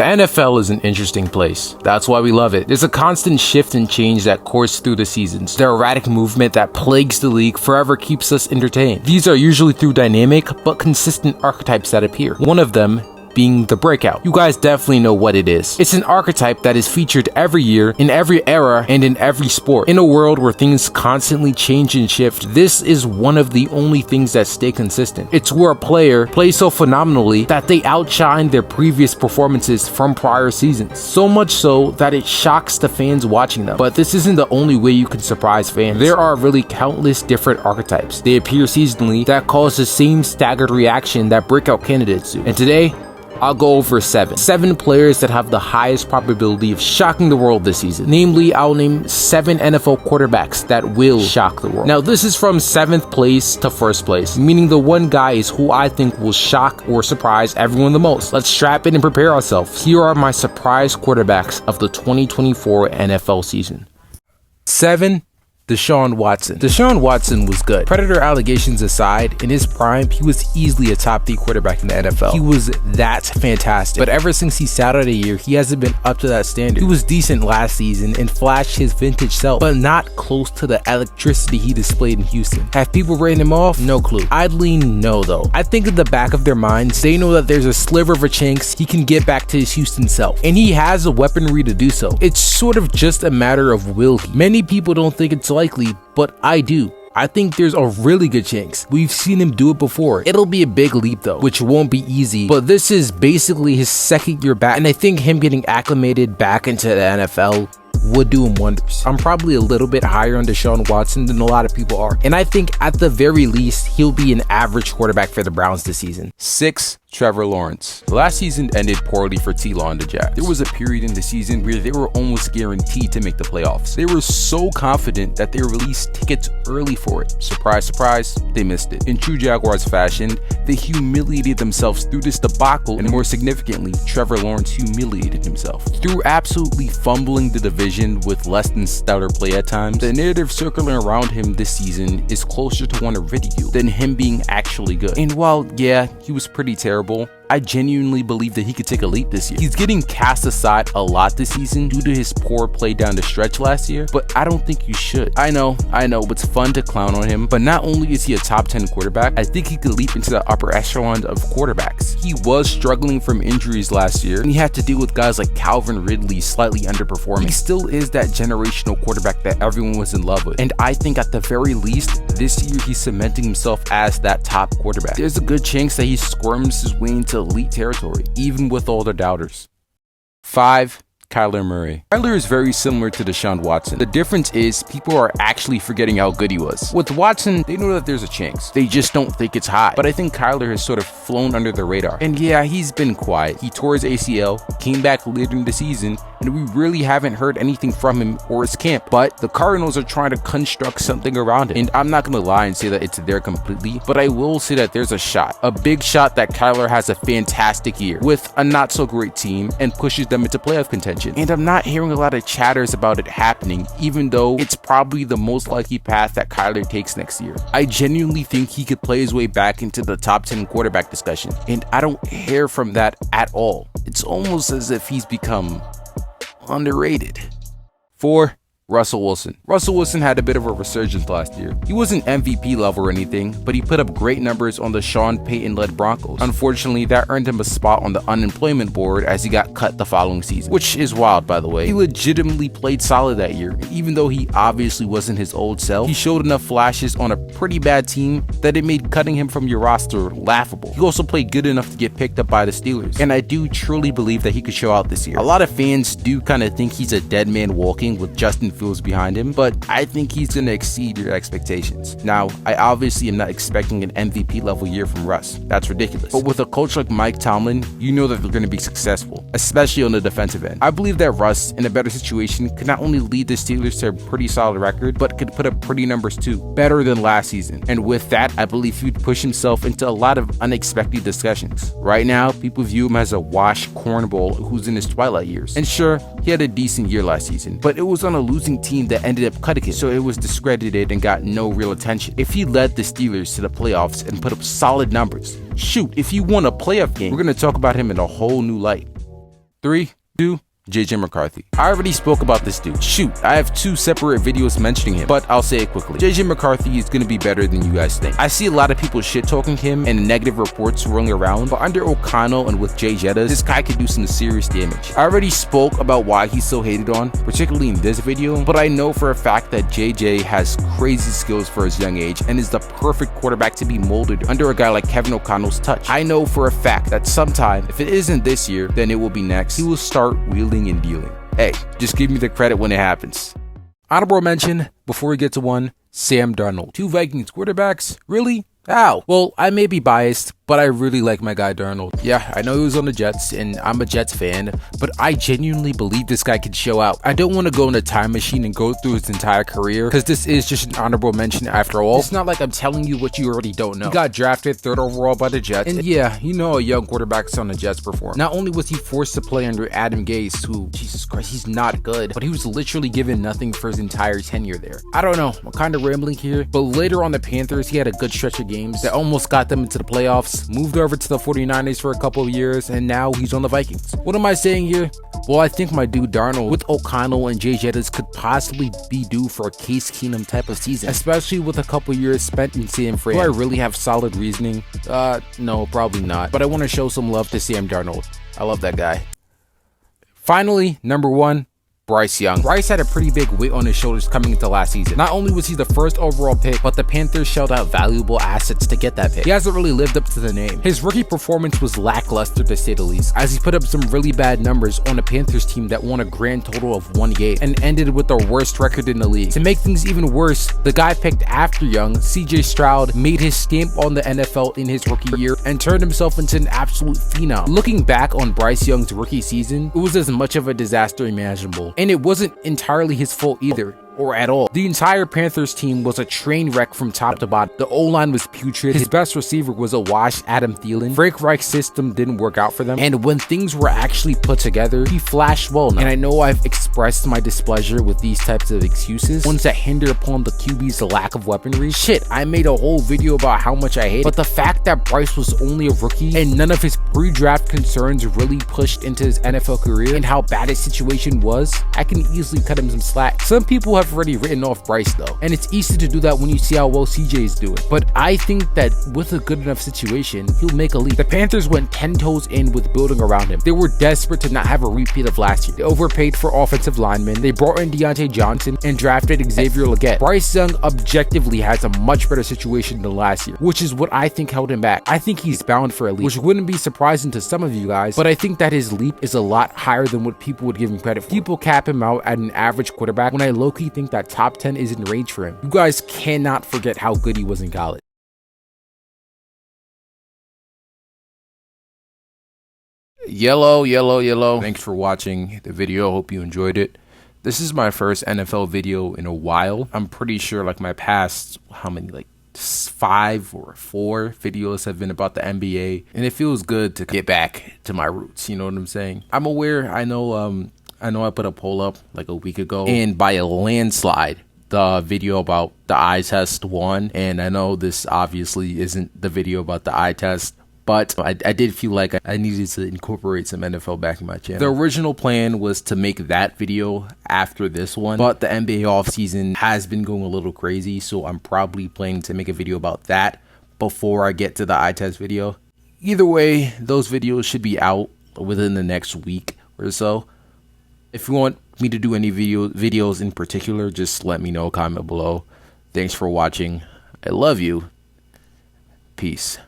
The NFL is an interesting place. That's why we love it. There's a constant shift and change that courses through the seasons. The erratic movement that plagues the league forever keeps us entertained. These are usually through dynamic but consistent archetypes that appear. One of them being the breakout. You guys definitely know what it is. It's an archetype that is featured every year, in every era, and in every sport. In a world where things constantly change and shift, this is one of the only things that stay consistent. It's where a player plays so phenomenally that they outshine their previous performances from prior seasons. So much so that it shocks the fans watching them. But this isn't the only way you can surprise fans. There are really countless different archetypes. They appear seasonally that cause the same staggered reaction that breakout candidates do. And today, I'll go over 7 players that have the highest probability of shocking the world this season. Namely, I'll name 7 NFL quarterbacks that will shock the world. Now, this is from 7th place to 1st place, meaning the one guy is who I think will shock or surprise everyone the most. Let's strap in and prepare ourselves. Here are my surprise quarterbacks of the 2024 NFL season. 7. DeShaun Watson. DeShaun Watson was good. Predator allegations aside, in his prime, he was easily a top 3 quarterback in the NFL. He was that fantastic. But ever since he sat out a year, he hasn't been up to that standard. He was decent last season and flashed his vintage self, but not close to the electricity he displayed in Houston. Have people written him off? No clue. I'd lean no though. I think in the back of their minds, they know that there's a sliver of a chance he can get back to his Houston self. And he has the weaponry to do so. It's sort of just a matter of will he. Many people don't think it's likely, but I do. I think there's a really good chance. We've seen him do it before. It'll be a big leap though, which won't be easy, but this is basically his 2nd year back, and I think him getting acclimated back into the NFL would do him wonders. I'm probably a little bit higher on Deshaun Watson than a lot of people are, and I think at the very least, he'll be an average quarterback for the Browns this season. 6. Trevor Lawrence. Last season ended poorly for T-Law and the Jags. There was a period in the season where they were almost guaranteed to make the playoffs. They were so confident that they released tickets early for it. Surprise, surprise, they missed it. In true Jaguars fashion, they humiliated themselves through this debacle, and more significantly, Trevor Lawrence humiliated himself. Through absolutely fumbling the division with less than stellar play at times, the narrative circling around him this season is closer to one of ridicule than him being actually good. And while, yeah, he was pretty terrible, I genuinely believe that he could take a leap this year. He's getting cast aside a lot this season due to his poor play down the stretch last year, but I don't think you should. I know, it's fun to clown on him, but not only is he a top 10 quarterback, I think he could leap into the upper echelon of quarterbacks. He was struggling from injuries last year, and he had to deal with guys like Calvin Ridley slightly underperforming. He still is that generational quarterback that everyone was in love with, and I think at the very least, this year he's cementing himself as that top quarterback. There's a good chance that he squirms his way into elite territory, even with all the doubters. 5. Kyler Murray. Kyler is very similar to Deshaun Watson. The difference is people are actually forgetting how good he was. With Watson, they know that there's a chance. They just don't think it's high. But I think Kyler has sort of flown under the radar. And yeah, he's been quiet. He tore his ACL, came back later in the season, and we really haven't heard anything from him or his camp. But the Cardinals are trying to construct something around him. And I'm not going to lie and say that it's there completely, but I will say that there's a shot. A big shot that Kyler has a fantastic year with a not so great team and pushes them into playoff contention. And I'm not hearing a lot of chatters about it happening, even though it's probably the most likely path that Kyler takes next year. I genuinely think he could play his way back into the top 10 quarterback discussion, and I don't hear from that at all. It's almost as if he's become underrated. 4. Russell Wilson. Russell Wilson had a bit of a resurgence last year. He wasn't MVP level or anything, but he put up great numbers on the Sean Payton-led Broncos. Unfortunately, that earned him a spot on the unemployment board as he got cut the following season, which is wild, by the way. He legitimately played solid that year, and even though he obviously wasn't his old self, he showed enough flashes on a pretty bad team that it made cutting him from your roster laughable. He also played good enough to get picked up by the Steelers, and I do truly believe that he could show out this year. A lot of fans do kind of think he's a dead man walking with Justin Fields behind him, but I think he's going to exceed your expectations. Now, I obviously am not expecting an MVP level year from Russ. That's ridiculous. But with a coach like Mike Tomlin, you know that they're going to be successful, especially on the defensive end. I believe that Russ, in a better situation, could not only lead the Steelers to a pretty solid record, but could put up pretty numbers too, better than last season. And with that, I believe he would push himself into a lot of unexpected discussions. Right now, people view him as a washed cornball who's in his twilight years. And sure, he had a decent year last season, but it was on a losing team that ended up cutting it, so it was discredited and got no real attention. If he led the Steelers to the playoffs and put up solid numbers, shoot, if he won a playoff game, we're going to talk about him in a whole new light. 3, 2, JJ McCarthy. I already spoke about this dude. Shoot, I have 2 separate videos mentioning him, but I'll say it quickly. JJ McCarthy is going to be better than you guys think. I see a lot of people shit-talking him and negative reports rolling around, but under O'Connell and with Jay Jettas, this guy could do some serious damage. I already spoke about why he's so hated on, particularly in this video, but I know for a fact that JJ has crazy skills for his young age and is the perfect quarterback to be molded under a guy like Kevin O'Connell's touch. I know for a fact that sometime, if it isn't this year, then it will be next, he will start wheeling and dealing. Hey, just give me the credit when it happens. Honorable mention, before we get to one, Sam Darnold. 2 Vikings quarterbacks? Really? How? Well, I may be biased, but I really like my guy Darnold. Yeah, I know he was on the Jets, and I'm a Jets fan, but I genuinely believe this guy could show out. I don't want to go in a time machine and go through his entire career, because this is just an honorable mention after all. It's not like I'm telling you what you already don't know. He got drafted 3rd overall by the Jets, and yeah, you know a young quarterback's on the Jets perform. Not only was he forced to play under Adam Gase, who, Jesus Christ, he's not good, but he was literally given nothing for his entire tenure there. I don't know, I'm kind of rambling here, but later on the Panthers, he had a good stretch of games that almost got them into the playoffs, moved over to the 49ers for a couple of years, and now he's on the Vikings. What am I saying here? Well, I think my dude Darnold with O'Connell and Jay Jettas could possibly be due for a Case Keenum type of season, especially with a couple years spent in San Fran. Do I really have solid reasoning? No, probably not, but I want to show some love to Sam Darnold. I love that guy. Finally, number 1, Bryce Young. Bryce had a pretty big weight on his shoulders coming into last season. Not only was he the 1st overall pick, but the Panthers shelled out valuable assets to get that pick. He hasn't really lived up to the name. His rookie performance was lackluster to say the least, as he put up some really bad numbers on a Panthers team that won a grand total of 1 game and ended with the worst record in the league. To make things even worse, the guy picked after Young, CJ Stroud, made his stamp on the NFL in his rookie year and turned himself into an absolute phenom. Looking back on Bryce Young's rookie season, it was as much of a disaster imaginable. And it wasn't entirely his fault either, or at all. The entire Panthers team was a train wreck from top to bottom. The O-line was putrid. His best receiver was a washed Adam Thielen. Frank Reich's system didn't work out for them. And when things were actually put together, he flashed well now. And I know I've expressed my displeasure with these types of excuses, ones that hinder upon the QB's lack of weaponry. Shit, I made a whole video about how much I hate it. But the fact that Bryce was only a rookie and none of his pre-draft concerns really pushed into his NFL career and how bad his situation was, I can easily cut him some slack. Some people have already written off Bryce though, and it's easy to do that when you see how well CJ is doing, but I think that with a good enough situation, he'll make a leap. The Panthers went 10 toes in with building around him. They were desperate to not have a repeat of last year. They overpaid for offensive linemen, they brought in Deontay Johnson and drafted Xavier Legette. Bryce Young objectively has a much better situation than last year, which is what I think held him back. I think he's bound for a leap, which wouldn't be surprising to some of you guys, but I think that his leap is a lot higher than what people would give him credit for. People cap him out at an average quarterback when I low-key think that top 10 is in range for him. You guys cannot forget how good he was in college. Yellow. Thanks for watching the video. Hope you enjoyed it. This is my first NFL video in a while. I'm pretty sure like my past, how many, like 5 or 4 videos have been about the NBA, and it feels good to get back to my roots. You know what I'm saying? I'm aware. I know I put a poll up like a week ago, and by a landslide, the video about the eye test won. And I know this obviously isn't the video about the eye test, but I did feel like I needed to incorporate some NFL back in my channel. The original plan was to make that video after this one, but the NBA offseason has been going a little crazy, so I'm probably planning to make a video about that before I get to the eye test video. Either way, those videos should be out within the next week or so. If you want me to do any videos in particular, just let me know, comment below. Thanks for watching. I love you. Peace.